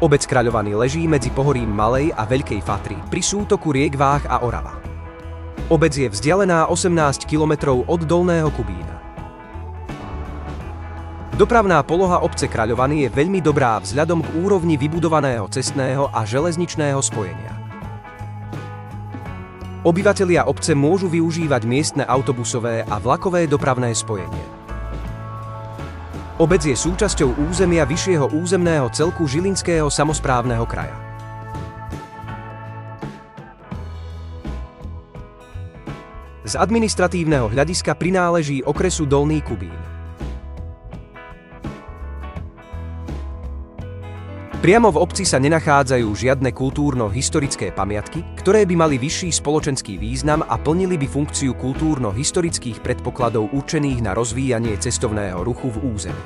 Obec Kráľovany leží medzi pohorím Malej a Veľkej Fatry pri sútoku riek Váh a Orava. Obec je vzdialená 18 km od Dolného Kubína. Dopravná poloha obce Kráľovany je veľmi dobrá vzhľadom k úrovni vybudovaného cestného a železničného spojenia. Obyvatelia obce môžu využívať miestne autobusové a vlakové dopravné spojenie. Obec je súčasťou územia vyššieho územného celku Žilinského samosprávneho kraja. Z administratívneho hľadiska prináleží okresu Dolný Kubín. Priamo v obci sa nenachádzajú žiadne kultúrno-historické pamiatky, ktoré by mali vyšší spoločenský význam a plnili by funkciu kultúrno-historických predpokladov určených na rozvíjanie cestovného ruchu v území.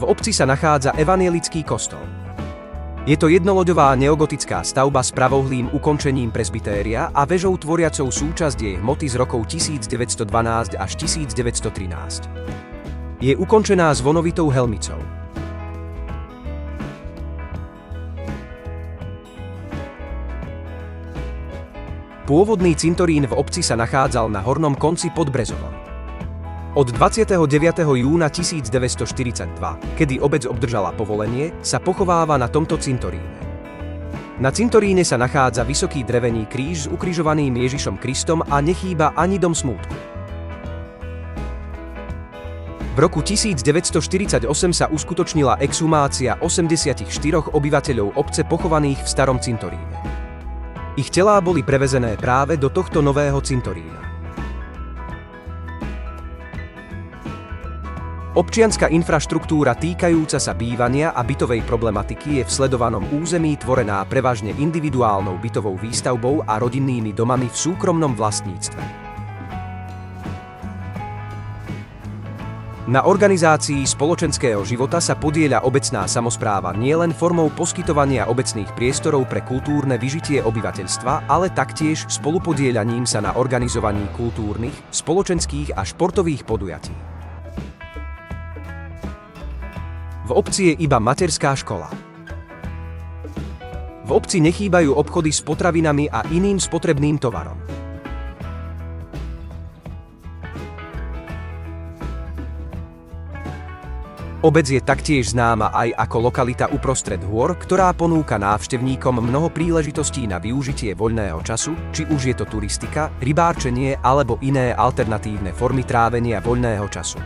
V obci sa nachádza evanjelický kostol. Je to jednoloďová neogotická stavba s pravohlým ukončením presbytéria a vežou tvoriacou súčasť jej hmoty z rokov 1912 až 1913. Je ukončená zvonovitou helmicou. Pôvodný cintorín v obci sa nachádzal na hornom konci pod Brezovom. Od 29. júna 1942, kedy obec obdržala povolenie, sa pochováva na tomto cintoríne. Na cintoríne sa nachádza vysoký drevený kríž s ukrižovaným Ježišom Kristom a nechýba ani dom smútku. V roku 1948 sa uskutočnila exhumácia 84 obyvateľov obce pochovaných v starom cintoríne. Ich telá boli prevezené práve do tohto nového cintorína. Občianska infraštruktúra týkajúca sa bývania a bytovej problematiky je v sledovanom území tvorená prevažne individuálnou bytovou výstavbou a rodinnými domami v súkromnom vlastníctve. Na organizácii spoločenského života sa podieľa obecná samospráva nielen formou poskytovania obecných priestorov pre kultúrne vyžitie obyvateľstva, ale taktiež spolupodieľaním sa na organizovaní kultúrnych, spoločenských a športových podujatí. V obci je iba materská škola. V obci nechýbajú obchody s potravinami a iným spotrebným tovarom. Obec je taktiež známa aj ako lokalita uprostred hôr, ktorá ponúka návštevníkom mnoho príležitostí na využitie voľného času, či už je to turistika, rybárčenie alebo iné alternatívne formy trávenia voľného času.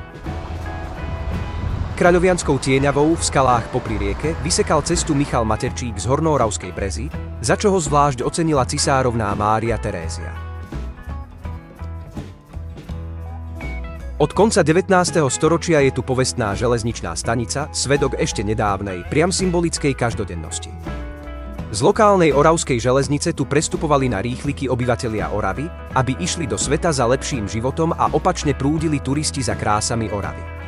Kráľovianskou tieňavou v skalách popri rieke vysekal cestu Michal Materčík z Hornooravskej Brezy, za čo ho zvlášť ocenila cisárovná Mária Terézia. Od konca 19. storočia je tu povestná železničná stanica, svedok ešte nedávnej, priam symbolickej každodennosti. Z lokálnej oravskej železnice tu prestupovali na rýchliky obyvatelia Oravy, aby išli do sveta za lepším životom a opačne prúdili turisti za krásami Oravy.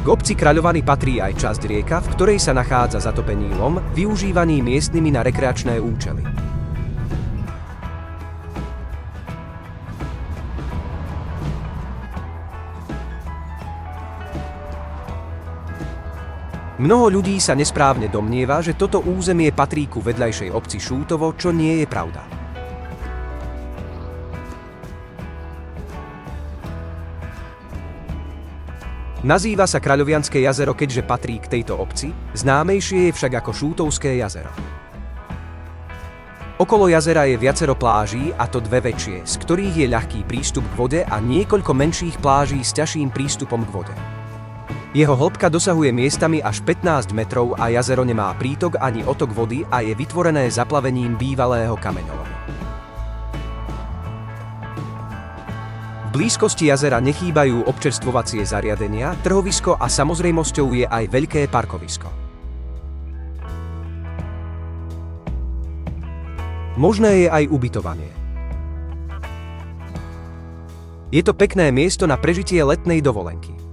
K obci Kráľovany patrí aj časť rieka, v ktorej sa nachádza zatopený lom, využívaný miestnymi na rekreačné účely. Mnoho ľudí sa nesprávne domnieva, že toto územie patrí ku vedľajšej obci Šútovo, čo nie je pravda. Nazýva sa Kráľovianske jazero, keďže patrí k tejto obci, známejšie je však ako Šútovské jazero. Okolo jazera je viacero pláží, a to dve väčšie, z ktorých je ľahký prístup k vode a niekoľko menších pláží s ťažším prístupom k vode. Jeho hĺbka dosahuje miestami až 15 metrov a jazero nemá prítok ani otok vody a je vytvorené zaplavením bývalého kameňolomu. V blízkosti jazera nechýbajú občerstvovacie zariadenia, trhovisko a samozrejmosťou je aj veľké parkovisko. Možné je aj ubytovanie. Je to pekné miesto na prežitie letnej dovolenky.